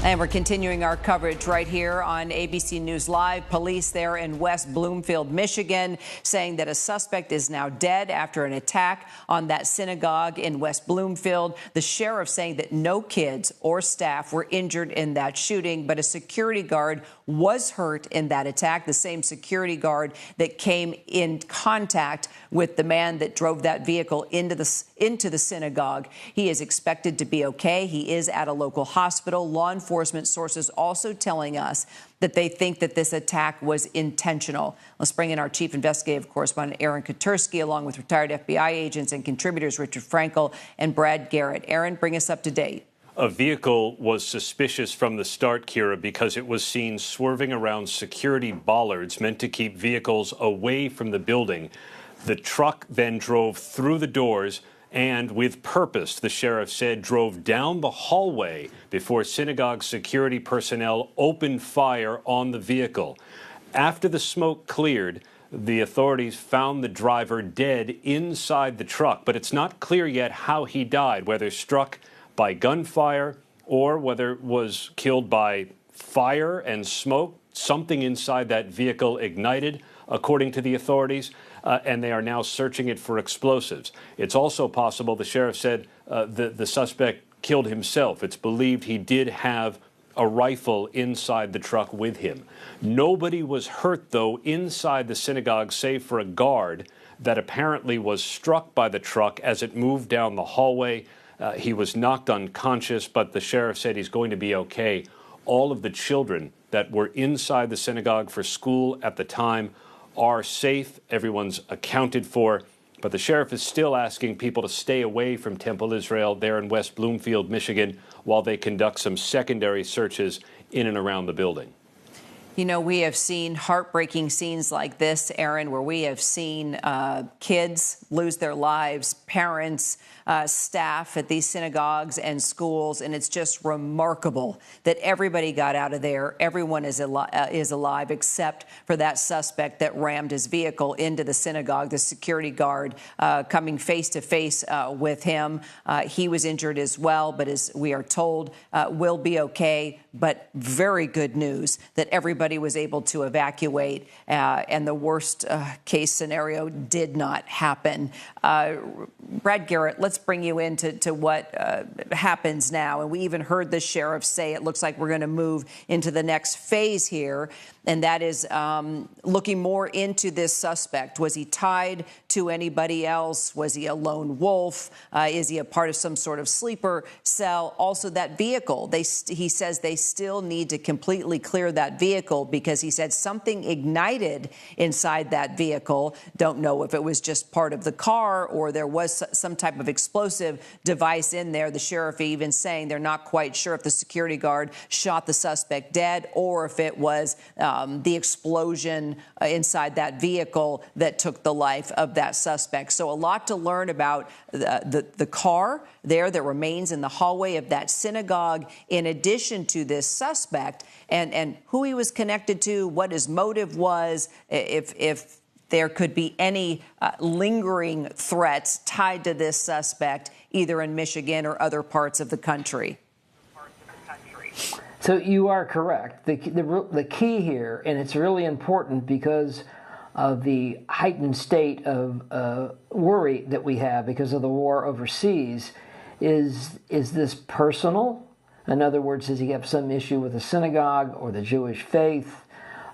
And we're continuing our coverage right here on ABC News Live. Police there in West Bloomfield, Michigan, saying that a suspect is now dead after an attack on that synagogue in West Bloomfield. The sheriff saying that no kids or staff were injured in that shooting, but a security guard was hurt in that attack, the same security guard that came in contact with the man that drove that vehicle into the synagogue. He is expected to be okay. He is at a local hospital. Law enforcement sources also telling us that they think that this attack was intentional. Let's bring in our chief investigative correspondent, Aaron Katursky, along with retired FBI agents and contributors Richard Frankel and Brad Garrett. Aaron, bring us up to date. A vehicle was suspicious from the start, Kira, because it was seen swerving around security bollards meant to keep vehicles away from the building. The truck then drove through the doors and, with purpose, the sheriff said, drove down the hallway before synagogue security personnel opened fire on the vehicle. After the smoke cleared, the authorities found the driver dead inside the truck, but it's not clear yet how he died, whether struck by gunfire or whether it was killed by fire and smoke. Something inside that vehicle ignited, according to the authorities, and they are now searching it for explosives. It's also possible, the sheriff said, the suspect killed himself. It's believed he did have a rifle inside the truck with him. Nobody was hurt, though, inside the synagogue, save for a guard that apparently was struck by the truck as it moved down the hallway. He was knocked unconscious, but the sheriff said he's going to be okay. All of the children that were inside the synagogue for school at the time are safe. Everyone's accounted for. But the sheriff is still asking people to stay away from Temple Israel there in West Bloomfield, Michigan, while they conduct some secondary searches in and around the building. You know, we have seen heartbreaking scenes like this, Aaron, where we have seen kids lose their lives, parents, staff at these synagogues and schools, and it's just remarkable that everybody got out of there. Everyone is alive except for that suspect that rammed his vehicle into the synagogue, the security guard coming face to face with him. He was injured as well, but as we are told, will be okay. But very good news that everybody was able to evacuate, and the worst case scenario did not happen. Brad Garrett, let's bring you into what happens now. And we even heard the sheriff say it looks like we're going to move into the next phase here, and that is looking more into this suspect. Was he tied to anybody else? Was he a lone wolf? Is he a part of some sort of sleeper cell? Also, that vehicle, he says they still need to completely clear that vehicle because he said something ignited inside that vehicle. Don't know if it was just part of the car or there was some type of explosive device in there. The sheriff even saying they're not quite sure if the security guard shot the suspect dead or if it was the explosion inside that vehicle that took the life of that suspect. So a lot to learn about the car there that remains in the hallway of that synagogue, in addition to this suspect and who he was connected to, what his motive was, if there could be any lingering threats tied to this suspect, either in Michigan or other parts of the country. So you are correct. The key here, and it's really important because of the heightened state of worry that we have because of the war overseas, is this personal? In other words, does he have some issue with the synagogue or the Jewish faith?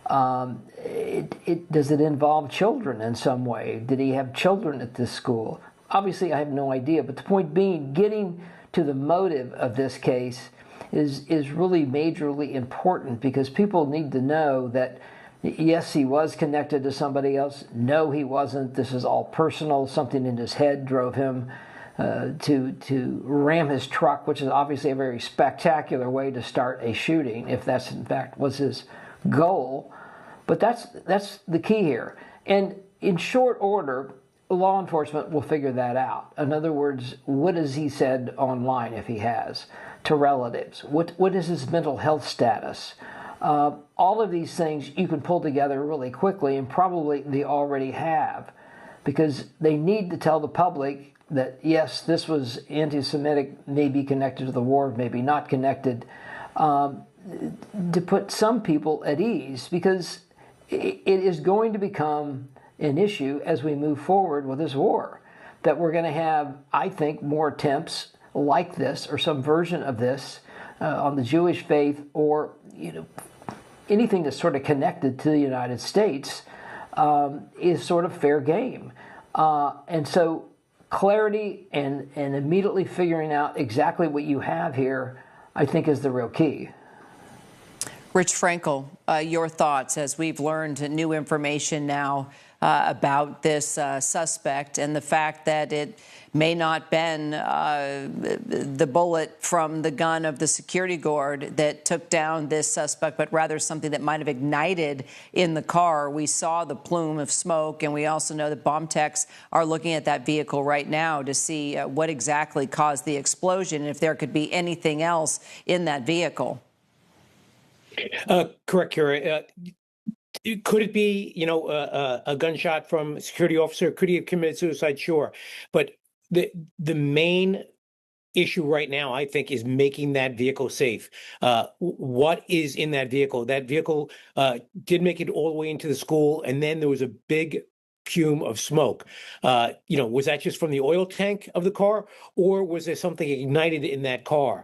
Does it involve children in some way? Did he have children at this school? Obviously, I have no idea. But the point being, getting to the motive of this case is really majorly important because people need to know that, yes, he was connected to somebody else. No, he wasn't. This is all personal. Something in his head drove him to ram his truck, which is obviously a very spectacular way to start a shooting, if that's in fact was his goal. But that's the key here. And in short order, law enforcement will figure that out. In other words, what has he said online, if he has, to relatives? What is his mental health status? All of these things you can pull together really quickly, and probably they already have, because they need to tell the public that, yes, this was anti-Semitic, maybe connected to the war, maybe not connected, to put some people at ease, because it is going to become an issue as we move forward with this war, that we're going to have, I think, more attempts like this or some version of this on the Jewish faith, or anything that's sort of connected to the United States is sort of fair game. And so clarity and immediately figuring out exactly what you have here, I think, is the real key. Rich Frankel, your thoughts as we've learned new information now about this suspect and the fact that it may not been the bullet from the gun of the security guard that took down this suspect, but rather something that might have ignited in the car. We saw the plume of smoke, and we also know that bomb techs are looking at that vehicle right now to see what exactly caused the explosion and if there could be anything else in that vehicle. Correct, Kara. Could it be, a gunshot from a security officer? Could he have committed suicide? Sure. But the main issue right now, I think, is making that vehicle safe. What is in that vehicle? That vehicle did make it all the way into the school, and then there was a big fume of smoke. Was that just from the oil tank of the car, or was there something ignited in that car?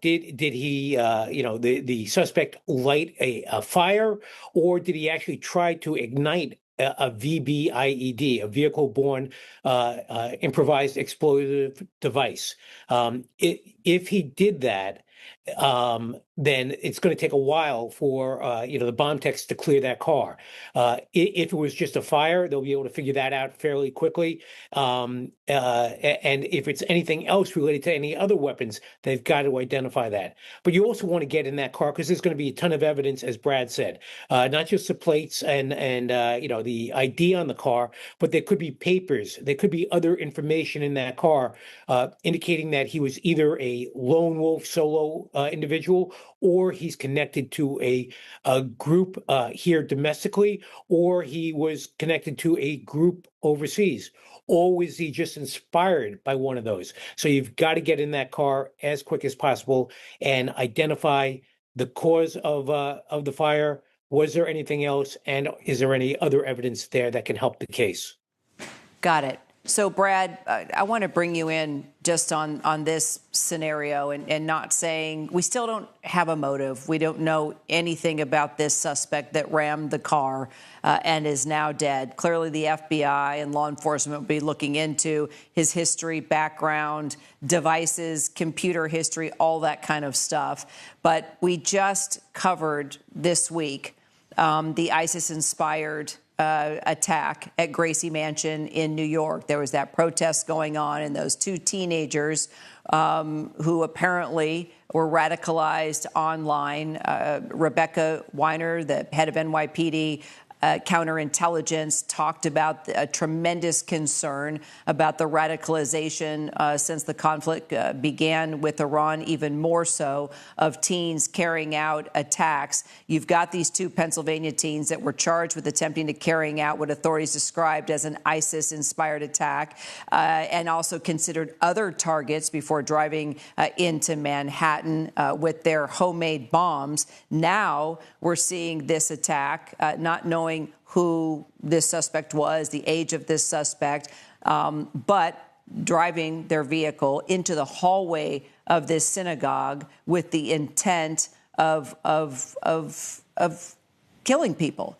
Did he, the suspect light a fire, or did he actually try to ignite a VBIED, a vehicle-borne improvised explosive device? If he did that, then it's going to take a while for the bomb techs to clear that car. If it was just a fire, they'll be able to figure that out fairly quickly. And if it's anything else related to any other weapons, they've got to identify that. But you also want to get in that car because there's going to be a ton of evidence, as Brad said, not just the plates and the ID on the car, but there could be papers, there could be other information in that car indicating that he was either a lone wolf solo individual, or he's connected to a group here domestically, or he was connected to a group overseas, or was he just inspired by one of those? So you've got to get in that car as quick as possible and identify the cause of the fire. Was there anything else, and is there any other evidence there that can help the case? Got it. So, Brad, I want to bring you in just on this scenario and not saying we still don't have a motive. We don't know anything about this suspect that rammed the car and is now dead. Clearly, the FBI and law enforcement will be looking into his history, background, devices, computer history, all that kind of stuff. But we just covered this week the ISIS-inspired attack at Gracie Mansion in New York. There was that protest going on, and those two teenagers who apparently were radicalized online. Rebecca Weiner, the head of NYPD counterintelligence, talked about a tremendous concern about the radicalization since the conflict began with Iran, even more so, of teens carrying out attacks. You've got these two Pennsylvania teens that were charged with attempting to carry out what authorities described as an ISIS-inspired attack, and also considered other targets before driving into Manhattan with their homemade bombs. Now we're seeing this attack, not knowing who this suspect was, the age of this suspect, but driving their vehicle into the hallway of this synagogue with the intent of killing people.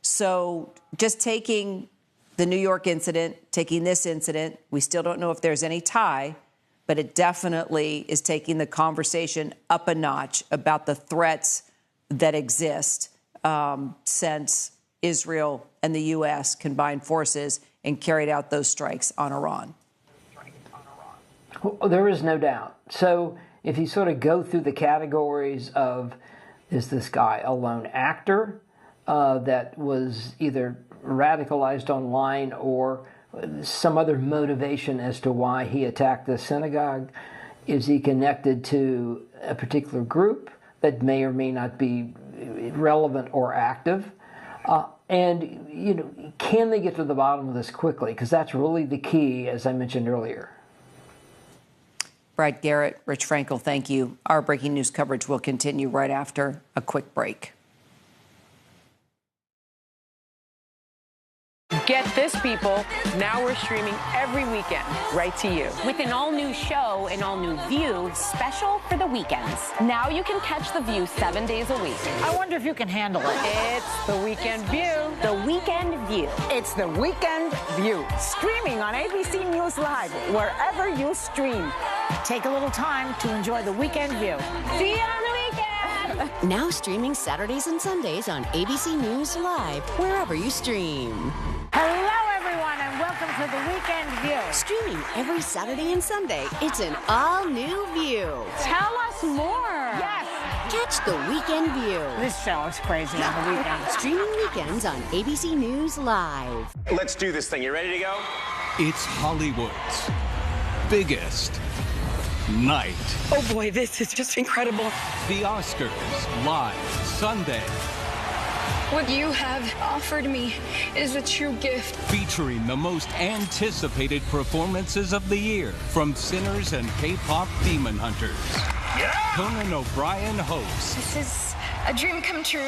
So just taking the New York incident, taking this incident, we still don't know if there's any tie, but it definitely is taking the conversation up a notch about the threats that exist since Israel and the U.S. combined forces and carried out those strikes on Iran. Well, there is no doubt. So if you sort of go through the categories of, is this guy a lone actor that was either radicalized online or some other motivation as to why he attacked the synagogue? Is he connected to a particular group that may or may not be relevant or active? And, can they get to the bottom of this quickly? Because that's really the key, as I mentioned earlier. Brad Garrett, Rich Frankel, thank you. Our breaking news coverage will continue right after a quick break. Get this, people. Now we're streaming every weekend right to you. With an all-new show, an all-new View, special for the weekends. Now you can catch The View 7 days a week. I wonder if you can handle it. It's The Weekend View. The Weekend View. It's The Weekend View. Streaming on ABC News Live, wherever you stream. Take a little time to enjoy The Weekend View. See you on the weekend! Now streaming Saturdays and Sundays on ABC News Live, wherever you stream. Hello, everyone, and welcome to The Weekend View. Streaming every Saturday and Sunday, it's an all-new View. Tell us more. Yes. Catch The Weekend View. This show is crazy on the weekend. Streaming weekends on ABC News Live. Let's do this thing. You ready to go? It's Hollywood's biggest night. Oh boy, this is just incredible. The Oscars, live Sunday. What you have offered me is a true gift. Featuring the most anticipated performances of the year from Sinners and K-pop Demon Hunters. Yeah! Conan O'Brien hosts. This is a dream come true.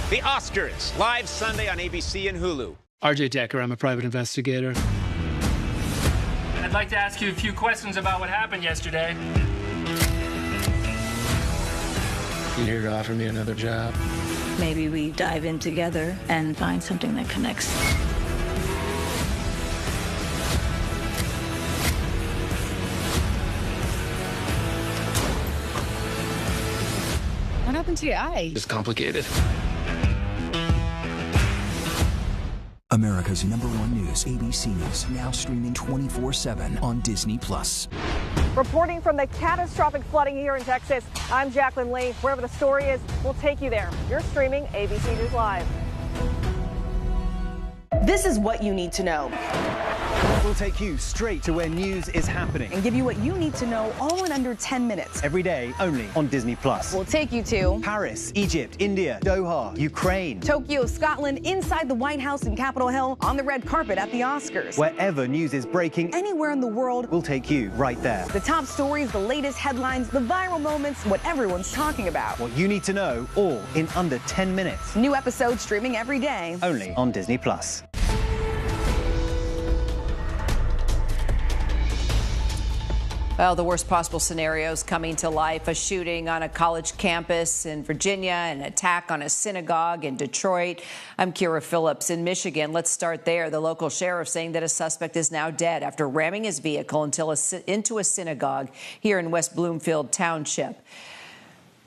The Oscars, live Sunday on ABC and Hulu. RJ Decker, I'm a private investigator. I'd like to ask you a few questions about what happened yesterday. You here to offer me another job? Maybe we dive in together and find something that connects. happened to your eye? It's complicated. America's #1 news, ABC News, now streaming 24/7 on Disney+. Reporting from the catastrophic flooding here in Texas, I'm Jacqueline Lee. Wherever the story is, we'll take you there. You're streaming ABC News Live. This is what you need to know. We'll take you straight to where news is happening And give you what you need to know all in under 10 minutes. every day only on Disney+. We'll take you to Paris, Egypt, India, Doha, Ukraine. Tokyo, Scotland, inside the White House in Capitol Hill, on the red carpet at the Oscars. Wherever news is breaking, Anywhere in the world, we'll take you right there. the top stories, the latest headlines, the viral moments, what everyone's talking about. What you need to know, all in under 10 minutes. New episodes streaming every day. Only on Disney+. Well, the worst possible scenarios coming to life: a shooting on a college campus in Virginia, an attack on a synagogue in Detroit. I'm Kira Phillips in Michigan. Let's start there. The local sheriff saying that a suspect is now dead after ramming his vehicle into a synagogue here in West Bloomfield Township.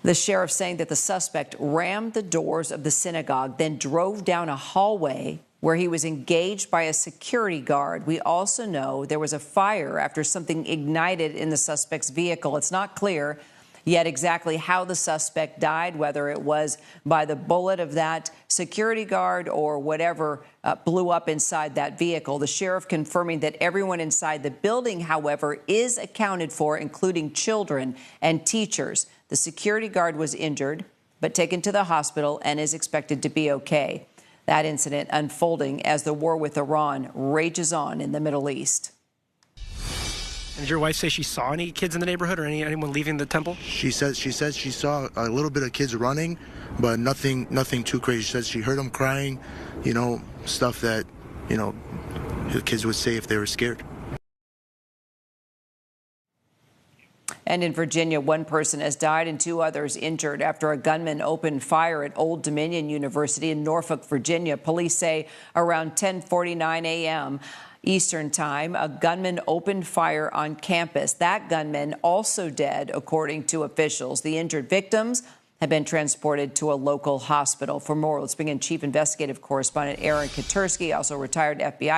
The sheriff saying that the suspect rammed the doors of the synagogue, then drove down a hallway where he was engaged by a security guard. We also know there was a fire after something ignited in the suspect's vehicle. It's not clear yet exactly how the suspect died, whether it was by the bullet of that security guard or whatever blew up inside that vehicle. The sheriff confirming that everyone inside the building, however, is accounted for, including children and teachers. The security guard was injured but taken to the hospital and is expected to be okay. That incident unfolding as the war with Iran rages on in the Middle East. Did your wife say she saw any kids in the neighborhood or anyone leaving the temple? She says she saw a little bit of kids running, but nothing too crazy. She says she heard them crying, stuff that, the kids would say if they were scared. And in Virginia, one person has died and 2 others injured after a gunman opened fire at Old Dominion University in Norfolk, Virginia. Police say around 10:49 a.m. Eastern Time, a gunman opened fire on campus. That gunman also dead, according to officials. The injured victims have been transported to a local hospital. For more, let's bring in Chief Investigative Correspondent Aaron Katursky, also retired FBI